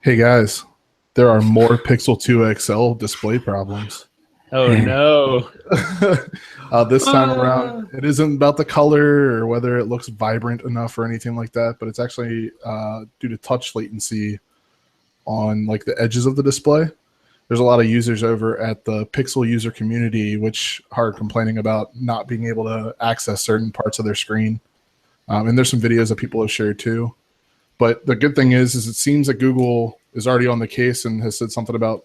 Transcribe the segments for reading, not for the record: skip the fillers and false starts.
Hey guys, there are more Pixel 2 XL display problems. Oh no. This time around, Ah. it isn't about the color or whether it looks vibrant enough or anything like that, but it's actually due to touch latency on like the edges of the display. There's a lot of users over at the Pixel user community which are complaining about not being able to access certain parts of their screen. And there's some videos that people have shared too. But the good thing is it seems that Google is already on the case and has said something about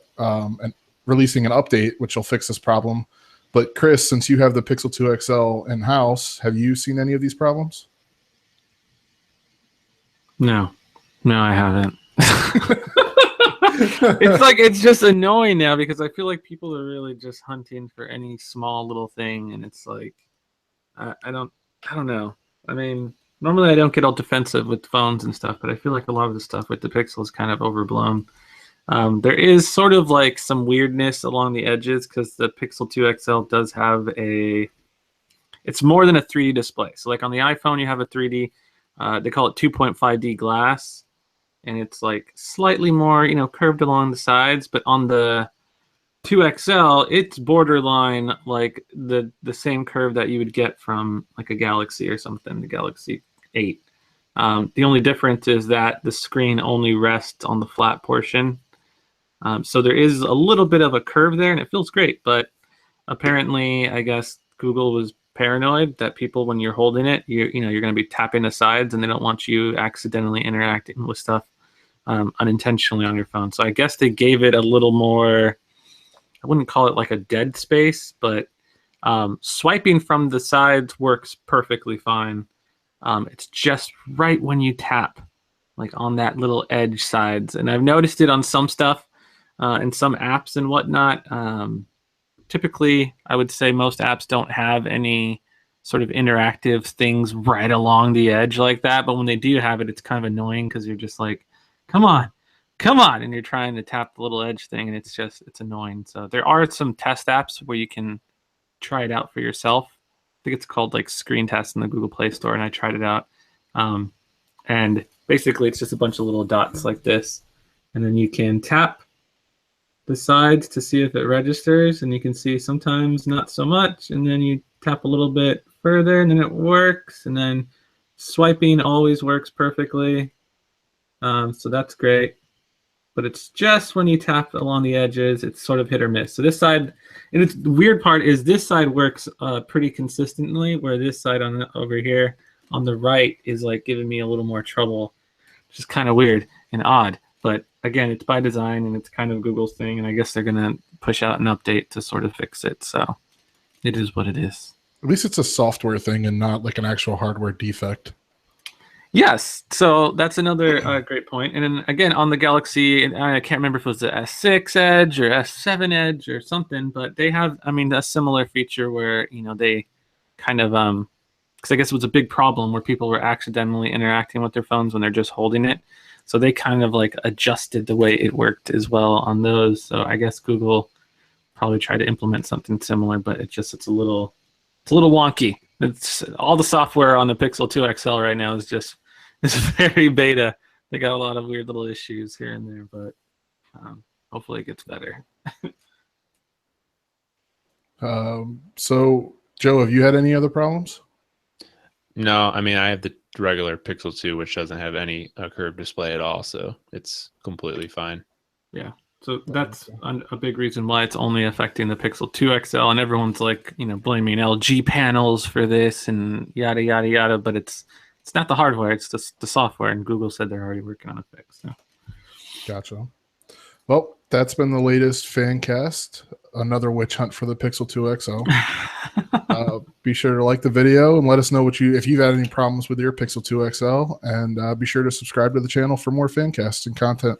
releasing an update, which will fix this problem. But Chris, since you have the Pixel 2 XL in-house, have you seen any of these problems? No, I haven't. It's just annoying now because I feel like people are really just hunting for any small little thing, and it's like I don't know. I mean, normally I don't get all defensive with phones and stuff, but I feel like a lot of the stuff with the Pixel is kind of overblown. There is sort of like some weirdness along the edges because the Pixel 2 XL does have it's more than a 3D display. So like on the iPhone, you have a 3D, they call it 2.5D glass, and it's like slightly more, curved along the sides. But on the 2XL, it's borderline like the same curve that you would get from like a Galaxy or something, the Galaxy 8. The only difference is that the screen only rests on the flat portion. So there is a little bit of a curve there, and it feels great. But apparently, I guess Google was paranoid that people, when you're holding it, you're going to be tapping the sides, and they don't want you accidentally interacting with stuff unintentionally on your phone. So I guess they gave it a little more. I wouldn't call it like a dead space, but swiping from the sides works perfectly fine. It's just right when you tap, like on that little edge sides. And I've noticed it on some stuff, in some apps and whatnot. Typically, I would say most apps don't have any sort of interactive things right along the edge like that. But when they do have it, it's kind of annoying because you're just like, come on. And you're trying to tap the little edge thing, and it's annoying. So there are some test apps where you can try it out for yourself. I think it's called like Screen Test in the Google Play Store, and I tried it out. And basically, it's just a bunch of little dots like this, and then you can tap the sides to see if it registers, and you can see sometimes not so much, and then you tap a little bit further, and then it works, and then swiping always works perfectly. So that's great. But it's just when you tap along the edges, it's sort of hit or miss. So this side, and the weird part is this side works pretty consistently, where this side over here on the right is like giving me a little more trouble, which is kind of weird and odd. But again, it's by design, and it's kind of Google's thing, and I guess they're going to push out an update to sort of fix it. So it is what it is. At least it's a software thing and not like an actual hardware defect. Yes, so that's another great point. And then again, on the Galaxy, I can't remember if it was the S6 Edge or S7 Edge or something, but they have, a similar feature where, they kind of, because I guess it was a big problem where people were accidentally interacting with their phones when they're just holding it. So they kind of like adjusted the way it worked as well on those. So I guess Google probably tried to implement something similar, but it's a little wonky. It's all the software on the Pixel 2 XL right now is very beta. They got a lot of weird little issues here and there, but hopefully it gets better. So, Joe, have you had any other problems? No, I have the regular Pixel 2, which doesn't have any curved display at all, so it's completely fine. Yeah, so that's a big reason why it's only affecting the Pixel 2 XL, and everyone's like, blaming LG panels for this and yada, yada, yada, but it's not the hardware, it's the software, and Google said they're already working on a fix. So. Gotcha. Well, that's been the latest Fancast. Another witch hunt for the Pixel 2 XL. Be sure to like the video and let us know if you've had any problems with your Pixel 2 XL, and be sure to subscribe to the channel for more Fancasts and content.